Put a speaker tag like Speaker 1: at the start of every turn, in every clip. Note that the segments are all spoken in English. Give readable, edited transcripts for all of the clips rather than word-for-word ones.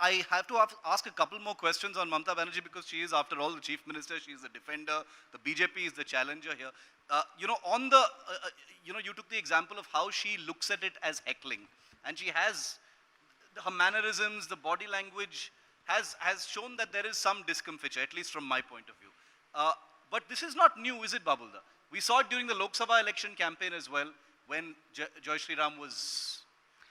Speaker 1: I have to ask a couple more questions on Mamata Banerjee because she is, after all, the chief minister. She is the defender. The BJP is the challenger here. On the, you took the example of how she looks at it as heckling, and she has her mannerisms, the body language has shown that there is some discomfiture, at least from my point of view. Uh, but this is not new, is it, Babulda? We saw it during the Lok Sabha election campaign as well, when Joy Sri Ram was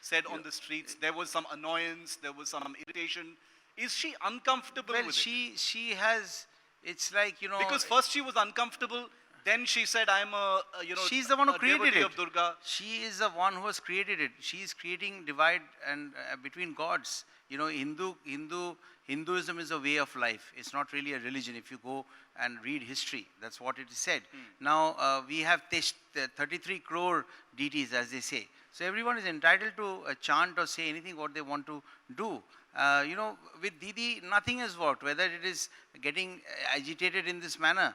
Speaker 1: said on the streets. There was some annoyance, there was some irritation. Is she uncomfortable
Speaker 2: Well,
Speaker 1: with
Speaker 2: she has. It's like
Speaker 1: it? Because first she was uncomfortable, then she said, "I'm
Speaker 2: she's the one who
Speaker 1: a
Speaker 2: created
Speaker 1: devotee
Speaker 2: it.
Speaker 1: of Durga."
Speaker 2: She is the one who has created it. She is creating divide and between gods. Hinduism is a way of life. It's not really a religion. If you go and read history, that's what it is said. Now we have 33 crore deities, as they say. So everyone is entitled to chant or say anything what they want to do. With Didi, nothing has worked. Whether it is getting agitated in this manner.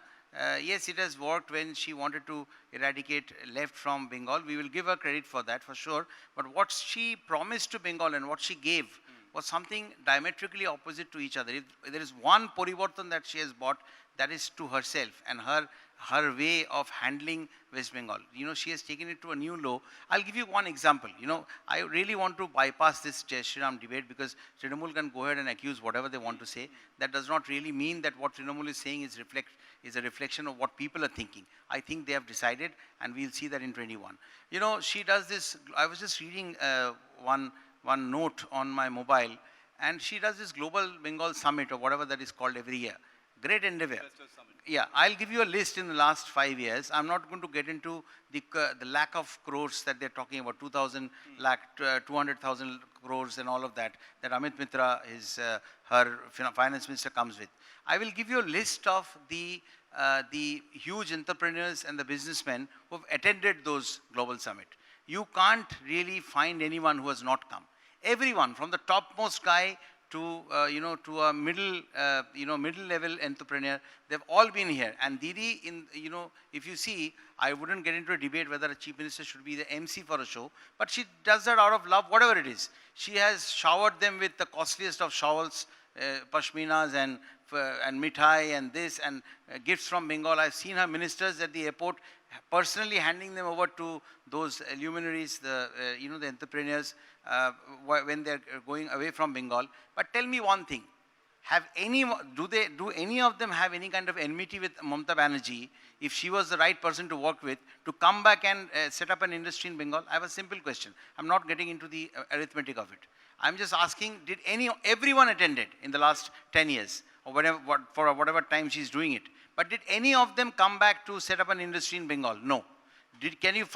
Speaker 2: Yes, it has worked when she wanted to eradicate left from Bengal. We will give her credit for that, for sure. But what she promised to Bengal and what she gave was something diametrically opposite to each other. If there is one Porivartan that she has bought, that is to herself and her way of handling West Bengal. She has taken it to a new low. I'll give you one example. I really want to bypass this Jai Shri Ram debate because Trinamool can go ahead and accuse whatever they want to say. That does not really mean that what Trinamool is saying is a reflection of what people are thinking. I think they have decided, and we'll see that in 21. She does this. I was just reading one note on my mobile, and she does this Global Bengal Summit or whatever that is called every year. Great endeavor. Yeah, I'll give you a list in the last 5 years. I'm not going to get into the lack of crores that they're talking about, 200,000 crores and all of that Amit Mitra, her finance minister, comes with. I will give you a list of the huge entrepreneurs and the businessmen who have attended those global summit. You can't really find anyone who has not come. Everyone, from the topmost guy to to a middle level entrepreneur, they've all been here. And Didi, if you see, I wouldn't get into a debate whether a chief minister should be the MC for a show, but she does that out of love, whatever it is. She has showered them with the costliest of shawls, pashminas and mithai and this and gifts from Bengal. I've seen her ministers at the airport personally handing them over to those luminaries, the entrepreneurs, when they're going away from Bengal. But tell me one thing: do any of them have any kind of enmity with Mamata Banerjee if she was the right person to work with to come back and set up an industry in Bengal? I have a simple question. I'm not getting into the arithmetic of it. I'm just asking: did everyone attended in the last 10 years or for whatever time she's doing it? But did any of them come back to set up an industry in Bengal? No. Can you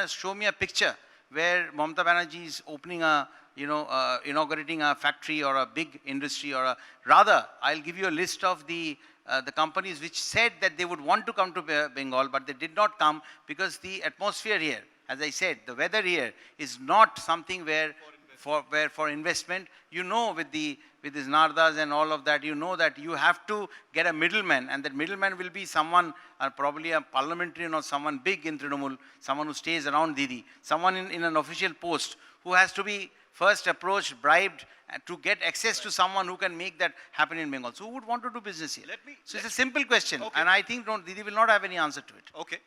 Speaker 2: show me a picture where Mamata Banerjee is opening inaugurating a factory or a big industry, rather, I'll give you a list of the companies which said that they would want to come to Bengal, but they did not come because the atmosphere here, as I said, the weather here is not something where for investment, with these Nardas and all of that, that you have to get a middleman, and that middleman will be someone, probably a parliamentarian or someone big in Trinamool, someone who stays around Didi, someone in an official post who has to be first approached, bribed, to get access to someone who can make that happen in Bengal. So who would want to do business here? So it's a simple question, and I think Didi will not have any answer to it.
Speaker 1: Okay.